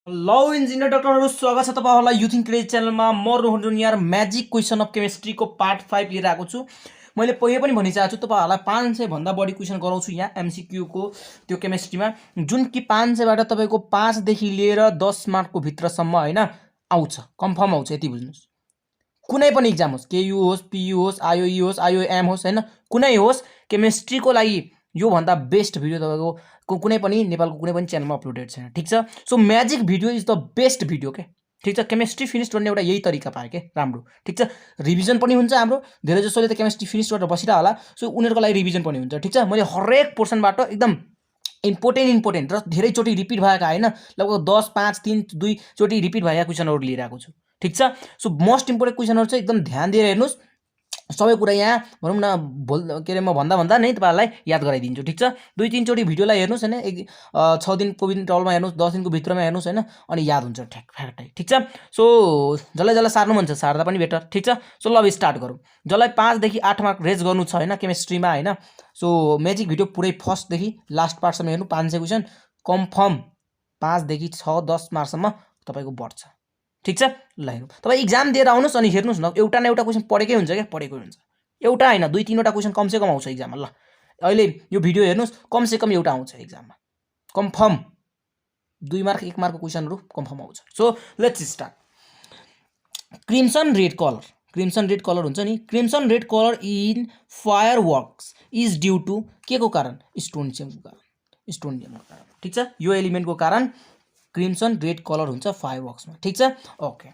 Hello engineer डाक्टरहरु, स्वागत छ तपाईहरुलाई युथ इन क्रेज च्यानलमा। म रोहन यार म्याजिक क्वेसन अफ केमिस्ट्रीको पार्ट 5 लिएर आएको छु। मैले पहिले पनि भनिसकेको छु तपाईहरुलाई 500 भन्दा बढी क्वेसन गराउँछु यहाँ एमसीक्यू को त्यो केमिस्ट्रीमा, जुन कि 500 बाट तपाईको 5 देखि लिएर 10 मार्कको भित्रसम्म हैन आउँछ, कन्फर्म आउँछ। यति बुझ्नुस्, कुनै पनि एक्जाम होस्, केयू होस्, पीयू होस्, आईओई होस्, आईओएम होस्, हैन कुनै होस्, केमिस्ट्रीको लागि यो भन्दा बेस्ट भिडियो तपाईको कुनै पनि नेपालको कुनै पनि च्यानलमा अपलोडेड छैन। ठीक छ, so magic video is the best video के। ठीक छ, केमिस्ट्री फिनिश गर्ने एउटा यही तरिका पाए के राम्रो। ठीक छ, रिभिजन पनि हुन्छ हाम्रो, धेरै जसोले त केमिस्ट्री फिनिश गरेर बसिरा होला, सो उनीहरुको लागि रिभिजन पनि हुन्छ। ठीक छ, मैले हरेक पोर्सनबाट एकदम इम्पोर्टेन्ट र धेरैचोटि रिपिट भएका हैन, लगभग 10 5 3 2 चोटि रिपिट भएका क्वेसनहरु लिएर आएको छु। ठीक छ, सो मोस्ट इम्पोर्टेन्ट क्वेसनहरु चाहिँ एकदम ध्यान दिएर हेर्नुस्। सबै कुरा यहाँ भनौं न के रे म भन्दा नै तपाईहरुलाई याद गराइदिन्छु। ठीक छ, 2 3 चोटि भिडियोलाई हेर्नुस् हैन, 6 दिनको इन्टरभलमा हेर्नुस्, 10 दिनको भित्रमा हेर्नुस् हैन, अनि याद हुन्छ फ्याक्टै। ठीक छ, सो जसलाई सार्नु मन छ सार्दा पनि बेटर। ठीक छ, सो ल स्टार्ट गरौँ। जसलाई 5 देखि 8 मार्क रेज गर्नु छ हैन केमिस्ट्रीमा हैन, सो म्याजिक भिडियो पुरै फर्स्ट देखि लास्ट पार्टसम्म हेर्नु। 500 क्वेसन कन्फर्म 5 देखि 6 10 मार्कसम्म तपाईको बढ्छ। ठीक छ, ल हेरौँ। तपाई एक्जाम दिएर आउनुस् अनि हेर्नुस् न, एउटा न एउटा क्वेसन पढेकै हुन्छ के, पढेकै हुन्छ। एउटा हैन 2 3 वटा क्वेसन कम से कम आउँछ एक्जाममा। ल अहिले यो भिडियो हेर्नुस्, कम से कम एउटा आउँछ एक्जाममा कन्फर्म। 2 मार्क 1 मार्कको क्वेसनहरु कन्फर्म आउँछ। So let's start. Crimson red colour, crimson red colour हुन्छ नि, crimson red colour in fireworks is due to के को कारण? स्टोनियमको कारण, स्टोनियमको कारण। ठीक छ, यो एलिमेन्टको कारण क्रिम्सन रेड कलर हुन्छ फायरवर्क्समा। ठीक छ, ओके।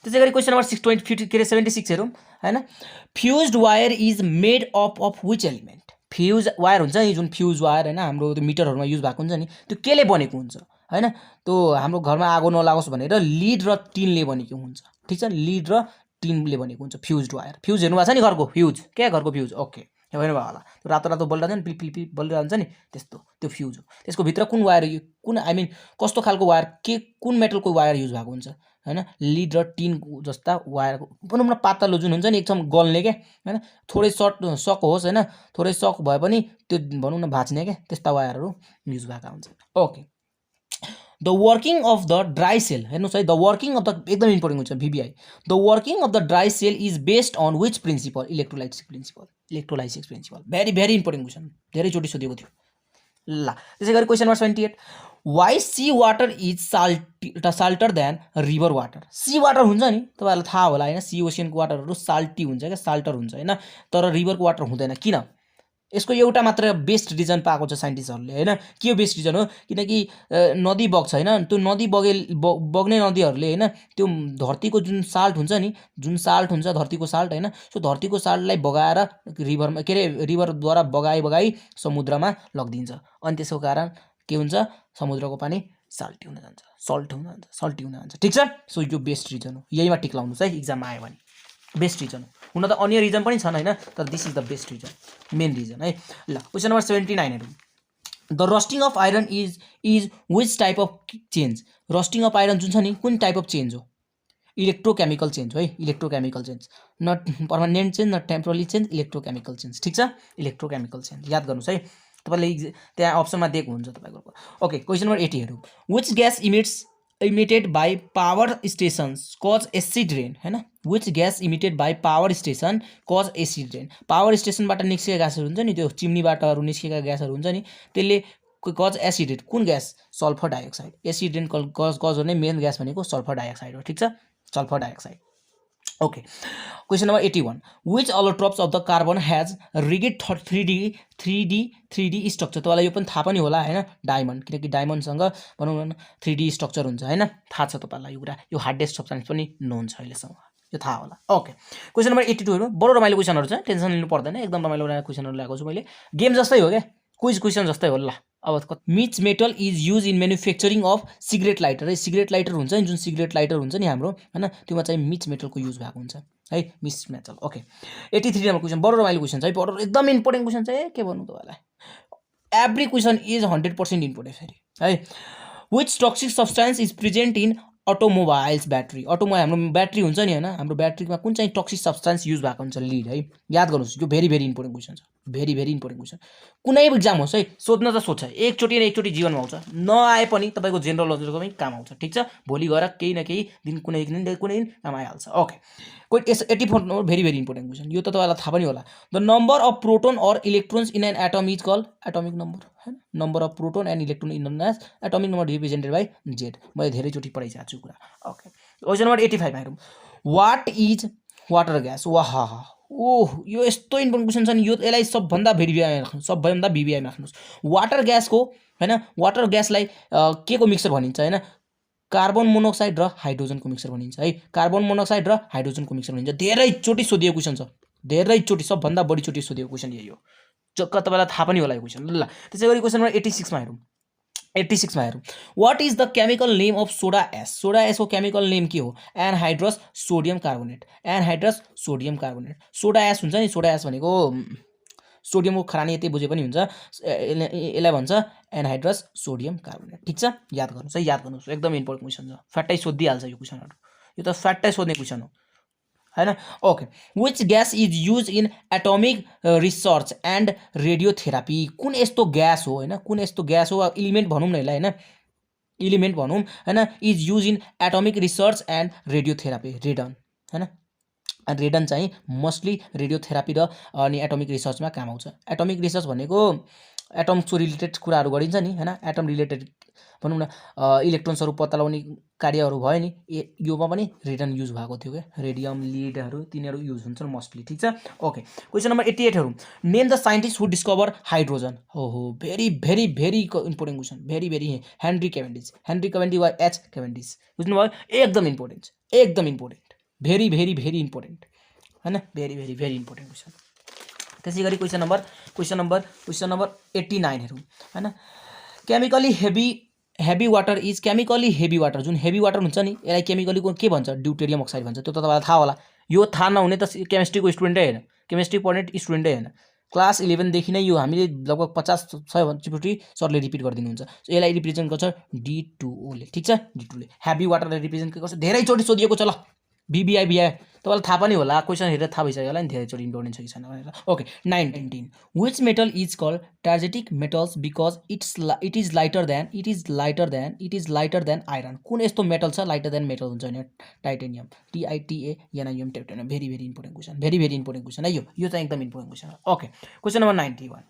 त्यसै गरी क्वेसन नम्बर 76 हेरौँ हैन। Fused wire is made up of which element? Fuse wire हुन्छ नि, जुन फ्युज वायर हैन हाम्रो त्यो मिटरहरुमा युज भएको हुन्छ नि, त्यो केले बनेको हुन्छ हैन? त्यो हाम्रो घरमा आगो नलागोस् भनेर लिड र टिनले बनेको हुन्छ। ठीक छ, लिड र टिनले बनेको हुन्छ फ्युज्ड वायर। फ्युज हेर्नु भएको छ नि घरको फ्युज, के घरको फ्युज? ओके, हेर्नु भयो होला, त्यो रातो रातो बलिरहेको नि, पिल पिल बलिरहेको हुन्छ नि, त्यस्तो त्यो फ्युज हो। त्यसको भित्र कुन वायर, कुन आई मिन कस्तो खालको वायर, के कुन मेटलको वायर युज भएको हुन्छ हैन? लिड र टिन जस्ता वायरको भनौँ न, पातलो जुन हुन्छ नि एकदम गल्ने के हैन, थोरै सक होस् हैन, थोरै सक भए पनि त्यो भनौँ न भाच्ने के, त्यस्ता वायरहरु युज भएका हुन्छन्। Okay. The working of the dry cell, हेर्नुस् है, द वर्किङ अफ द एकदम इम्पोर्टेन्ट हुन्छ VBI। The working of the dry cell is based on which principle? Electrolysis principle, electrolysis principle. Very very important question, धेरैचोटि सोधेको थियो। ल त्यसै गरी question number 78, why sea water is saltier than river water? Sea water हुन्छ नि, तपाईहरुलाई थाहा होला हैन, सी ओसियनको वाटरहरु साल्टी हुन्छ क्या, साल्टर हुन्छ हैन, तर रिभरको वाटर हुँदैन। किन? यसको एउटा मात्र बेस्ट रिजन पाएको छ साइन्टिस्टहरुले हैन। के हो बेस्ट रिजन हो? किनकि नदी बग्छ हैन, त्यो नदी बग्ने नदीहरुले हैन, त्यो धरतीको जुन साल्ट हुन्छ नि, जुन साल्ट हुन्छ धरतीको साल्ट हैन, सो धरतीको साल्टलाई बगाएर रिभरमा के रे रिभरद्वारा बगाई समुद्रमा लगिदिन्छ, अनि त्यसको कारण के हुन्छ? समुद्रको पानी साल्टी हुन जान्छ, सल्टी हुन जान्छ। ठीक छ, सो यो बेस्ट रिजन हो, यहीमा टिक लाउनुस् है एक्जाममा आयो भने। बेस्ट रिजन हो, हुन त अन्य रिजन पनि छन् हैन, तर this is the best reason, main reason है। ल क्वेसन नम्बर 79 हेरौँ। The rusting of iron is which type of change? Rusting of iron जुन छ नि, कुन टाइप अफ चेन्ज हो? इलेक्ट्रोकेमिकल चेन्ज हो है, electrochemical change, not permanent change, not temporary change, electrochemical change. ठीक छ, इलेक्ट्रोकेमिकल चेन्ज याद गर्नुस् है, तपाईले त्यहाँ अप्सनमा दिएको हुन्छ तपाईको। ओके, क्वेसन नम्बर 80 हेरौँ। Which gas emitted by power stations cause acid rain? हैन, which gas emitted by power station cause acid rain? Power स्टेशनबाट निस्केका ग्यासहरु हुन्छ नि, त्यो चिम्नीबाटहरु निस्केका ग्यासहरु हुन्छ नि, त्यसले कज एसिड रेन। कुन ग्यास? Sulphur dioxide. Acid rain cause गर्ने मेन ग्यास भनेको सल्फर डाइअक्साइड हो। ठीक छ, sulphur dioxide. Okay, question number 81, which allotropes of the carbon has rigid 3D structure? तपाईलाई यो पनि थाहा पनि होला हैन, डायमन्ड, किनकि डायमन्डसँग भनौँ न 3D स्ट्रक्चर हुन्छ हैन, थाहा छ तपाईलाई यो कुरा। यो हार्डेस्ट सब्स्टेन्स पनि नोन छ अहिलेसम्म, यो थाहा होला। ओके, क्वेसन नम्बर 82 हेरौँ। बडो रमाइलो क्वेसनहरु छ, टेन्सन लिनु पर्दैन, एकदम रमाइलो क्वेसनहरु ल्याएको छु मैले, गेम जस्तै हो के, क्विज क्वेसन जस्तै हो। ल अब Mitch metal is use in manufacturing of cigarette lighter है, सिगरेट लाइटर हुन्छ नि, जुन सिगरेट लाइटर हुन्छ नि हाम्रो हैन, त्योमा चाहिँ मिच मेटलको युज भएको हुन्छ है, Mitch metal. Okay, 83 number question, बडो रमाइलो क्वेसन छ है, बडो एकदम इम्पोर्टेन्ट क्वेसन छ, के भन्नु तपाईलाई, एभ्री क्वेसन इज 100% इम्पोर्टेन्ट फेरि है। Which toxic substance is present in automobiles battery automobile हाम्रो ब्याट्री हुन्छ नि हैन हाम्रो ब्याट्रीमा कुन चाहिँ टक्सिक सब्स्टेन्स युज भएको हुन्छ लिड है याद गर्नुस् यो भेरी भेरी इम्पोर्टेन्ट क्वेसन छ भेरी भेरी इम्पोर्टेन्ट क्वेसन कुनै एक्जाम होस् है सोध्न त सोध्छ एकचोटि न एकचोटि जीवनमा आउँछ नआए पनि तपाईको जेनरल नलेजको पनि काम आउँछ ठीक छ भोलि गएर केही न केही दिन कुनै दिन काम आइहाल्छ ओके कोही 84 number very very important question यो त तपाईलाई थाहा पनि होला द नम्बर अफ प्रोटोन और electrons in an atom is called atomic number हैन number of proton and electron in known as atomic number represented by Z मैले धेरैचोटि पढाइसकेको छु कुरा ओके क्वेसन नम्बर 85 मा हेरौँ व्हाट इज वाटर ग्यास वाह ओह यो यस्तो इम्पोर्टेन्ट क्वेसन छ नि यो यसलाई सबभन्दा भेरिफाई राख्नु सबभन्दा भिभिआई राख्नुस् वाटर ग्यासको हैन वाटर ग्यासलाई के को मिक्सचर भनिन्छ हैन कार्बन मोनोक्साइड र हाइड्रोजनको मिक्सचर भनिन्छ है कार्बन मोनोक्साइड र हाइड्रोजनको मिक्सचर भनिन्छ धेरैचोटि सोधिएको क्वेसन छ धेरैचोटि सबभन्दा बढीचोटि सोधिएको क्वेसन यही हो चक्क तपाईलाई थाहा पनि होला यो क्वेसन ल त्यसैगरी क्वेसन नम्बर 86 मा हेरौँ 86 मा हेरौँ what is the chemical name of soda S को केमिकल नेम के हो anhydrous sodium carbonate anhydrous sodium carbonate soda S हुन्छ नि सोडा एस भनेको सोडियमको खरानी यति बुझे पनि हुन्छ यसलाई भन्छ एनहाइड्रस सोडियम कार्बोनेट ठीक छ याद गर्नुस् है याद गर्नुस् एकदम इम्पोर्टेन्ट क्वेसन छ फ्याट्टै सोधिहाल्छ यो क्वेसनहरु यो त फ्याट्टै सोध्ने क्वेसन हो हैन okay which gas is use in atomic research and radiotherapy कुन यस्तो ग्यास हो हैन कुन यस्तो ग्यास हो एलिमेन्ट भनौं न यसलाई हैन एलिमेन्ट भनौं हैन is use in atomic research and radiotherapy रेडन हैन रेडन चाहिँ मोस्टली रेडियोथेरापी र अनि एटोमिक रिसर्चमा काम आउँछ एटोमिक रिसर्च भनेको एटमको रिलेटेड कुराहरू गरिन्छ नि हैन एटम रिलेटेड भनौं न इलेक्ट्रोन्सहरु पत्ता लगाउने कार्यहरू भयो नि योमा पनि रेडन युज भएको थियो के रेडियम लिडहरु तिनीहरु युज हुन्छन् मोस्टली ठीक छ ओके क्वेशन नम्बर 88 हरु name the scientist who discover hydrogen हो very very very important question very very Henry Cavendish वा एच केभेन्डिस बुझ्नुभयो एकदम important very very very important हैन very very very important question त्यसैगरी question number 89 हेरौँ हैन chemically heavy water is chemically heavy water जुन heavy water हुन्छ नि यसलाई केमिकली के भन्छ ड्युटेरियम अक्साइड भन्छ त्यो त तपाईलाई थाहा होला यो थाहा नहुने त केमिस्ट्रीको स्टुडेन्टै हैन केमिस्ट्री पढ्ने स्टुडेन्टै हैन क्लास 11 देखि नै यो हामीले लगभग 50 चोटि सरले रिपिट गरिदिनुहुन्छ सो यसलाई रिप्रेजेन्ट गर्छ D2O ले ठीक छ D2 ले हेभी वाटरलाई रिप्रेजेन्ट गर्छ धेरै चोटि सोधिएको छ ल BBI तपाईलाई थाहा पनि होला क्वेशन हेरेर थाहा भइसक्यो होला नि धेरैचोटि इम्पोर्टेन्ट छ कि छैन भनेर okay 19 which metal is called transition metals because it is lighter than iron कुन यस्तो मेटल छ लाइटर देन मेटल हुन्छ हैन titanium TITANIUM titanium very very important question है यो चाहिँ एकदम इम्पोर्टेन्ट क्वेशन हो okay question number 91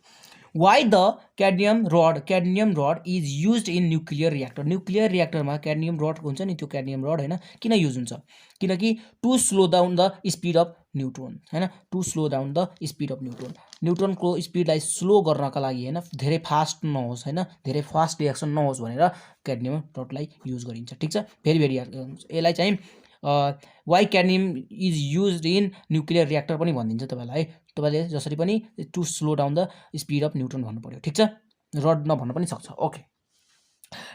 Why the cadmium rod is used in nuclear reactor मा cadmium rod हुन्छ नि त्यो cadmium rod हैन किन युज हुन्छ किनकि to slow down the speed of neutron हैन to slow down the speed of न्यूट्रोनको स्पीडलाई स्लो गर्नका लागि हैन धेरै फास्ट नहोस् हैन धेरै फास्ट रिएक्सन नहोस् भनेर cadmium rodलाई युज गरिन्छ ठीक छ भेरी भेरी यसलाई चाहिँ why cadmium is used in nuclear reactor पनि भनिदिन्छ तपाईलाई है तपाईले जसरी पनि to slow down the speed of neutron भन्नु पर्यो ठीक छ रड नभन्न पनि सक्छ okay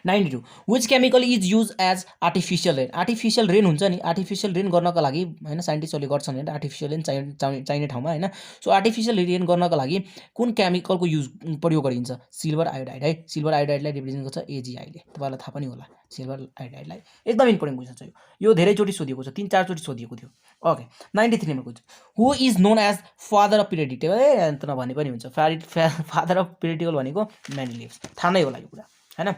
92 which chemical is use as artificial rain हुन्छ नि आर्टिफिशियल रेन गर्नका लागि हैन साइन्टिस्टहरुले गर्छन् हैन आर्टिफिशियल रेन चाहिने ठाउँमा हैन सो आर्टिफिशियल रेन गर्नका लागि कुन केमिकलको युज प्रयोग गरिन्छ सिल्भर आयोडाइड है सिल्भर आयोडाइडलाई रिप्रेजेन्ट गर्छ AgI ले तपाईलाई थाहा पनि होला सिल्भर आयोडाइडलाई एकदम इम्पोर्टेन्ट क्वेशन छ यो धेरैचोटि सोधिएको छ 3-4 चोटि सोधिएको थियो okay 93 number question who is known as father of periodic table अन्त नभने पनि हुन्छ फादर अफ पिरियडिक भनेको मेन्डेलियस थाहा नै होला यो कुरा हैन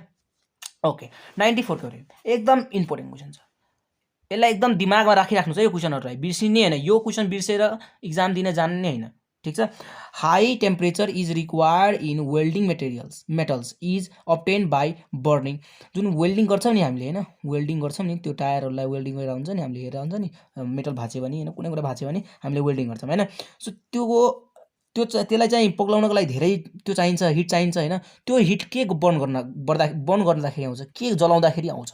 ओके 94 को एकदम इम्पोर्टेन्ट क्वेशन छ यसलाई एकदम दिमागमा राखिराख्नुस् है यो क्वेशनहरुलाई बिर्सिने हैन यो क्वेशन बिर्सेर एक्जाम दिन जान्ने हैन ठीक छ high temperature is required in welding metals is obtained by burning जुन वेल्डिङ गर्छौं नि हामीले हैन वेल्डिङ गर्छौं नि त्यो टायरहरुलाई वेल्डिङ गरेर हुन्छ नि हामीले हेरेर हुन्छ नि मेटल भाँच्यो भने हैन कुनै कुरा भाँच्यो भने हामीले वेल्डिङ गर्छौं हैन सो त्यसलाई चाहिँ पग्लाउनको लागि धेरै त्यो चाहिन्छ हिट चाहिन्छ हैन त्यो हिट के बर्न गर्दाखेरि आउँछ के जलाउँदाखेरि आउँछ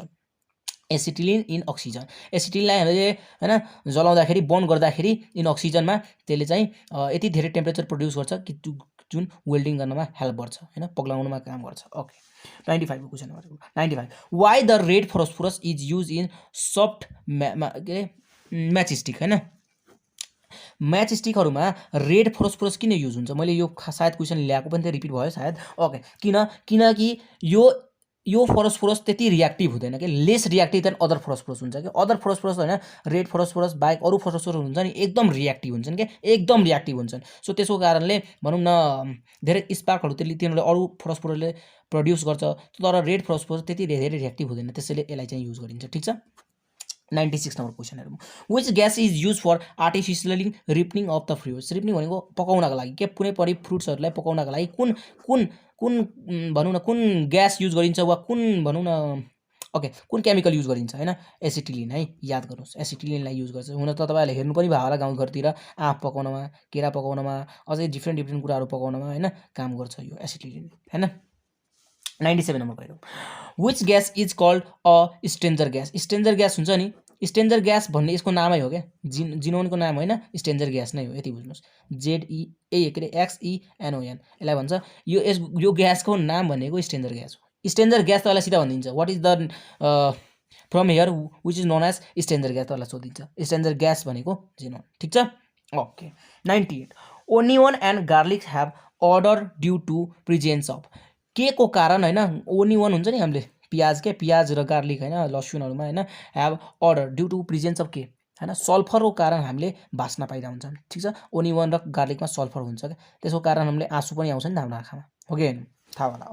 एसिटिलिन इन अक्सिजन एसिटिलिनलाई हामीले हैन जलाउँदाखेरि बर्न गर्दाखेरि इन अक्सिजनमा त्यसले चाहिँ यति धेरै टेम्परेचर प्रोड्युस गर्छ कि जुन वेल्डिङ गर्नमा हेल्प गर्छ हैन पग्लाउनमा काम गर्छ ओके 95 को question number 95 why the red phosphorus is use in soft matchstick हैन मैचस्टिकहरुमा रेड फस्फोरस किन युज हुन्छ मैले यो सायद क्वेशन ल्याएको पनि रिपिट भयो सायद ओके किनकि यो यो फस्फोरस त्यति रियाक्टिभ हुँदैन कि less reactive than other phosphorus हुन्छ कि अदर फस्फोरस होइन रेड फस्फोरस बाहेक अरू फस्फोरस हुन्छ नि एकदम रियाक्टिभ हुन्छन् कि एकदम रियाक्टिभ हुन्छन् सो त्यसको कारणले भनौँ न धेरै स्पार्कहरू तिनीहरूले अरू फस्फोरसले प्रड्युस गर्छ तर रेड फस्फोरस त्यति धेरै रियाक्टिभ हुँदैन त्यसैले यसलाई चाहिँ युज गरिन्छ ठिक छ 96 नम्बर क्वेसन हेरौँ which gas is use for artificially ripening of the fruits ripening भनेको पकाउनका लागि के कुनै पनि फ्रुट्सहरूलाई पकाउनका लागि कुन कुन कुन भनौँ न कुन ग्यास युज गरिन्छ वा कुन भनौँ न ओके कुन केमिकल युज गरिन्छ होइन एसिटिलिन है याद गर्नुहोस् एसिटिलिनलाई युज गर्छ हुन त तपाईँहरूले हेर्नु पनि भयो होला गाउँघरतिर आँप पकाउनमा केरा पकाउनमा अझै डिफ्रेन्ट कुराहरू पकाउनमा होइन काम गर्छ यो एसिटिलिन होइन 97 नम्बर हेरौँ which gas is called a stranger gas हुन्छ नि स्ट्रेन्जर ग्यास भन्ने यसको नामै हो क्या जिनोनको नाम होइन स्ट्रेन्जर ग्यास नै हो यति बुझ्नुहोस् ZEA के अरे XENON यसलाई भन्छ यो ग्यासको नाम भनेको स्ट्रेन्जर ग्यास हो स्ट्रेन्जर ग्यास तपाईँलाई सिधा भनिदिन्छ what is the from here which is known as stranger gas तपाईँलाई सोधिन्छ स्ट्रेन्जर ग्यास भनेको जिनोन ठिक छ okay 98 onion and garlic have odour due to presence of के को कारण होइन ओनियन हुन्छ नि हामीले प्याज र गार्लिक होइन लसुनहरूमा होइन have odour due to presence of के होइन सल्फरको कारण हामीले बास्ना पाइरहेको हुन्छ ठिक छ ओनियन र गार्लिकमा सल्फर हुन्छ क्या त्यसको कारण हामीले आँसु पनि आउँछ नि त हाम्रो आँखामा हो कि होइन थाहा होला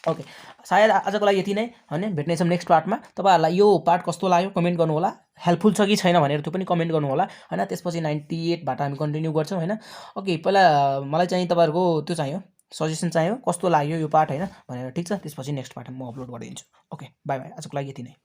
ओके सायद आजको लागि यति नै होइन भेट्नेछौँ नेक्स्ट पार्टमा तपाईँहरूलाई यो पार्ट कस्तो लाग्यो कमेन्ट गर्नु होला हेल्पफुल छ कि छैन भनेर त्यो पनि कमेन्ट गर्नु होला होइन त्यसपछि 98बाट हामी कन्टिन्यू गर्छौँ होइन ओके पहिला मलाई चाहिँ तपाईँहरूको त्यो चाहियो सजेसन चाहियो कस्तो लाग्यो यो पार्ट होइन भनेर ठिक छ त्यसपछि नेक्स्ट पार्ट म अपलोड गरिदिन्छु ओके बाई बाई आजको लागि यति नै